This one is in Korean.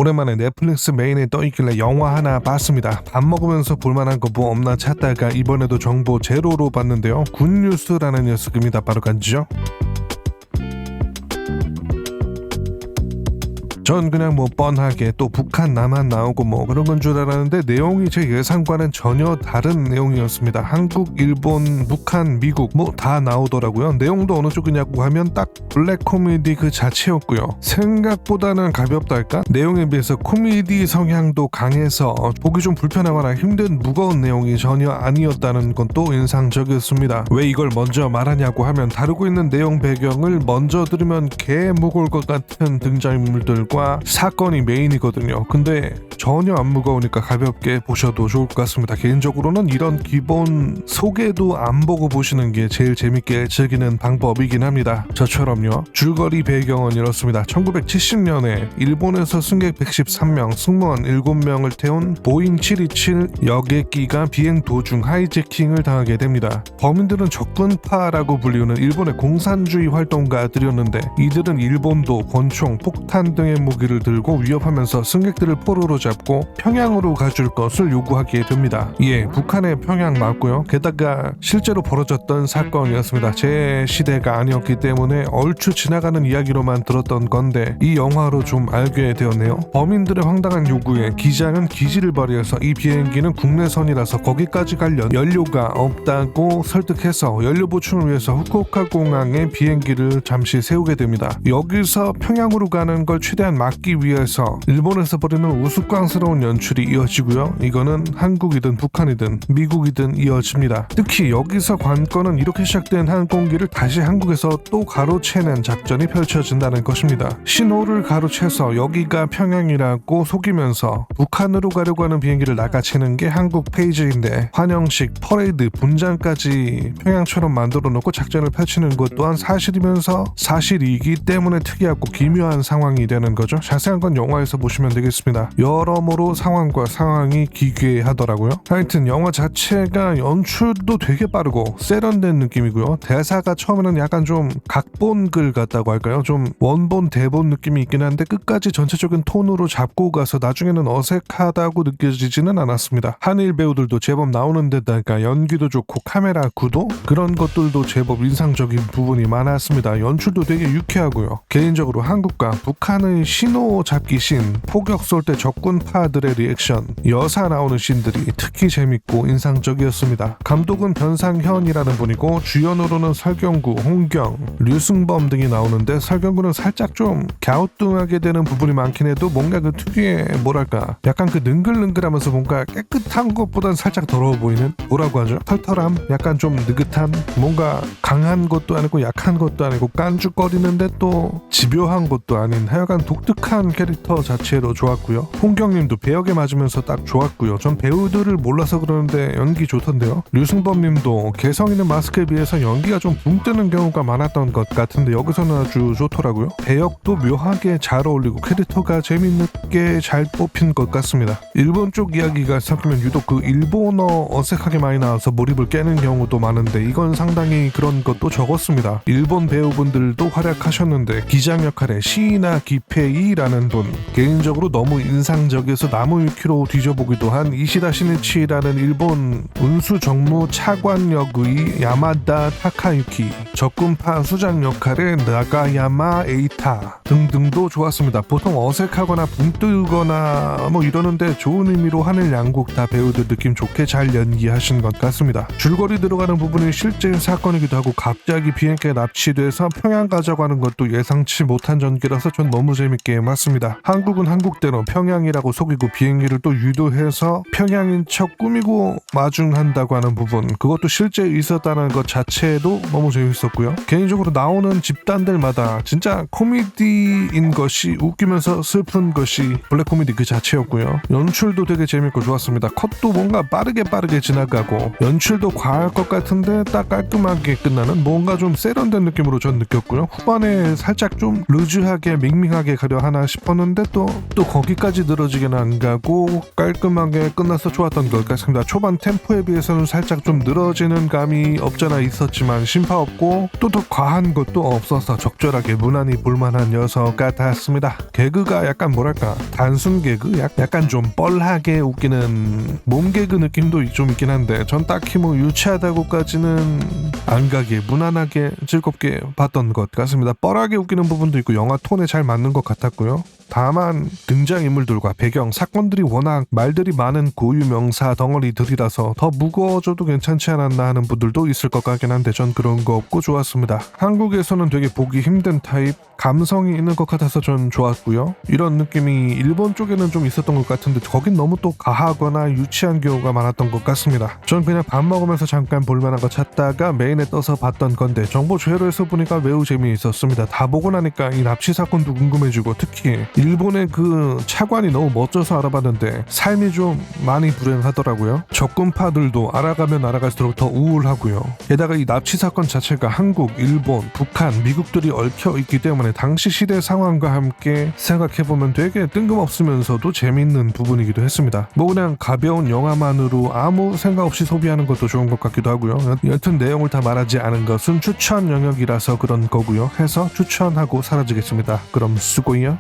오랜만에 넷플릭스 메인에 떠있길래 영화 하나 봤습니다. 밥 먹으면서 볼만한 거 뭐 없나 찾다가 이번에도 정보 제로로 봤는데요. 굿뉴스라는 녀석입니다. 바로 가죠. 전 그냥 뭐 뻔하게 또 북한 남한 나오고 뭐 그런 건 줄 알았는데 내용이 제 예상과는 전혀 다른 내용이었습니다. 한국, 일본, 북한, 미국 뭐 다 나오더라고요. 내용도 어느 쪽이냐고 하면 딱 블랙 코미디 그 자체였고요. 생각보다는 가볍달까? 내용에 비해서 코미디 성향도 강해서 보기 좀 불편하거나 힘든 무거운 내용이 전혀 아니었다는 건 또 인상적이었습니다. 왜 이걸 먼저 말하냐고 하면 다루고 있는 내용 배경을 먼저 들으면 개 무거울 것 같은 등장인물들과 사건이 메인이거든요. 근데 전혀 안 무거우니까 가볍게 보셔도 좋을 것 같습니다. 개인적으로는 이런 기본 소개도 안 보고 보시는 게 제일 재밌게 즐기는 방법이긴 합니다. 저처럼요. 줄거리 배경은 이렇습니다. 1970년에 일본에서 승객 113명, 승무원 7명을 태운 보잉 727 여객기가 비행 도중 하이제킹을 당하게 됩니다. 범인들은 적군파라고 불리우는 일본의 공산주의 활동가들이었는데 이들은 일본도 권총, 폭탄 등의 무기를 들고 위협하면서 승객들을 포로로 잡고 평양으로 가줄 것을 요구하게 됩니다. 예, 북한의 평양 맞고요. 게다가 실제로 벌어졌던 사건이었습니다. 제 시대가 아니었기 때문에 얼추 지나가는 이야기로만 들었던 건데 이 영화로 좀 알게 되었네요. 범인들의 황당한 요구에 기장은 기지를 발휘해서 이 비행기는 국내선이라서 거기까지 갈 연료가 없다고 설득해서 연료 보충을 위해서 후쿠오카 공항에 비행기를 잠시 세우게 됩니다. 여기서 평양으로 가는 걸 최대한 막기 위해서 일본에서 벌이는 우스꽝스러운 연출이 이어지고요. 이거는 한국이든 북한이든 미국이든 이어집니다. 특히 여기서 관건은 이렇게 시작된 항공기를 다시 한국에서 또 가로채는 작전이 펼쳐진다는 것입니다. 신호를 가로채서 여기가 평양이라고 속이면서 북한으로 가려고 하는 비행기를 낚아채는 게 한국 페이지인데 환영식, 퍼레이드, 분장까지 평양처럼 만들어 놓고 작전을 펼치는 것 또한 사실이면서 사실이기 때문에 특이하고 기묘한 상황이 되는 거죠. 자세한 건 영화에서 보시면 되겠습니다. 여러모로 상황과 상황이 기괴하더라고요. 하여튼 영화 자체가 연출도 되게 빠르고 세련된 느낌이고요. 대사가 처음에는 약간 좀 각본글 같다고 할까요? 좀 원본 대본 느낌이 있긴 한데 끝까지 전체적인 톤으로 잡고 가서 나중에는 어색하다고 느껴지지는 않았습니다. 한일 배우들도 제법 나오는 데다가 연기도 좋고 카메라 구도 그런 것들도 제법 인상적인 부분이 많았습니다. 연출도 되게 유쾌하고요. 개인적으로 한국과 북한의 신호 잡기 씬, 포격 쏠 때 적군파들의 리액션, 여사 나오는 씬들이 특히 재밌고 인상적이었습니다. 감독은 변상현이라는 분이고 주연으로는 설경구, 홍경, 류승범 등이 나오는데 설경구는 살짝 좀 갸우뚱하게 되는 부분이 많긴 해도 뭔가 그 특유의 뭐랄까 약간 그 능글능글하면서 뭔가 깨끗한 것보단 살짝 더러워 보이는 뭐라고 하죠? 털털함? 약간 좀 느긋한 뭔가 강한 것도 아니고 약한 것도 아니고 깐죽거리는데 또 집요한 것도 아닌 하여간 독특한 캐릭터 자체로 좋았고요. 홍경님도 배역에 맞으면서 딱 좋았고요. 전 배우들을 몰라서 그러는데 연기 좋던데요. 류승범님도 개성 있는 마스크에 비해서 연기가 좀 붕 뜨는 경우가 많았던 것 같은데 여기서는 아주 좋더라고요. 배역도 묘하게 잘 어울리고 캐릭터가 재밌게 잘 뽑힌 것 같습니다. 일본 쪽 이야기가 섞이면 유독 그 일본어 어색하게 많이 나와서 몰입을 깨는 경우도 많은데 이건 상당히 그런 것도 적었습니다. 일본 배우분들도 활약하셨는데 기장 역할의 시이나 기페이라는 분 개인적으로 너무 인상적이어서 나무위키로 뒤져보기도 한 이시다 시니치라는 일본 운수정무 차관역의 야마다 타카유키, 적군파 수장 역할의 나가야마 에이타 등등도 좋았습니다. 보통 어색하거나 붕 뜨거나 뭐 이러는데 좋은 의미로 하늘 양국 다 배우들 느낌 좋게 잘 연기하신 것 같습니다. 줄거리 들어가는 부분이 실제 사건이기도 하고 갑자기 비행기에 납치돼서 평양 가자고 하는 것도 예상치 못한 전개라서 전 너무 재밌게 봤습니다. 한국은 한국대로 평양이라고 속이고 비행기를 또 유도해서 평양인 척 꾸미고 마중한다고 하는 부분 그것도 실제 있었다는 것 자체도 너무 재밌었고요. 개인적으로 나오는 집단들마다 진짜 코미디인 것이 웃기면서 슬픈 것이 블랙 코미디 그 자체였고요. 연출도 되게 재밌고 좋았습니다. 컷도 뭔가 빠르게 지나가고 연출도 과할 것 같은데 딱 깔끔하게 끝나는 뭔가 좀 세련된 느낌으로 전 느꼈고요. 후반에 살짝 좀 루즈하게 밍밍하게 가려 하나 싶었는데 또 거기까지 늘어지 길어지게는 안 가고 깔끔하게 끝나서 좋았던 것 같습니다. 초반 템포에 비해서는 살짝 좀 늘어지는 감이 없잖아 있었지만 심파 없고 또 더 과한 것도 없어서 적절하게 무난히 볼만한 녀석 같았습니다. 개그가 약간 뭐랄까 단순 개그? 약간 좀 뻘하게 웃기는 몸 개그 느낌도 좀 있긴 한데 전 딱히 뭐 유치하다고까지는 안 가게 무난하게 즐겁게 봤던 것 같습니다. 뻘하게 웃기는 부분도 있고 영화 톤에 잘 맞는 것 같았고요. 다만 등장인물들과 배경, 사건들이 워낙 말들이 많은 고유명사 덩어리들이라서 더 무거워져도 괜찮지 않았나 하는 분들도 있을 것 같긴 한데 전 그런 거 없고 좋았습니다. 한국에서는 되게 보기 힘든 타입, 감성이 있는 것 같아서 전 좋았고요. 이런 느낌이 일본 쪽에는 좀 있었던 것 같은데 거긴 너무 또 가하거나 유치한 경우가 많았던 것 같습니다. 전 그냥 밥 먹으면서 잠깐 볼만한 거 찾다가 메인에 떠서 봤던 건데 정보 제로에서 보니까 매우 재미있었습니다. 다 보고 나니까 이 납치 사건도 궁금해지고 특히 일본의 그 차관이 너무 멋져서 알아봤는데 삶이 좀 많이 불행하더라고요. 적군파들도 알아가면 알아갈수록 더 우울하고요. 게다가 이 납치 사건 자체가 한국, 일본, 북한, 미국들이 얽혀 있기 때문에 당시 시대 상황과 함께 생각해보면 되게 뜬금없으면서도 재밌는 부분이기도 했습니다. 뭐 그냥 가벼운 영화만으로 아무 생각 없이 소비하는 것도 좋은 것 같기도 하고요. 여튼 내용을 다 말하지 않은 것은 추천 영역이라서 그런 거고요. 해서 추천하고 사라지겠습니다. 그럼 수고요.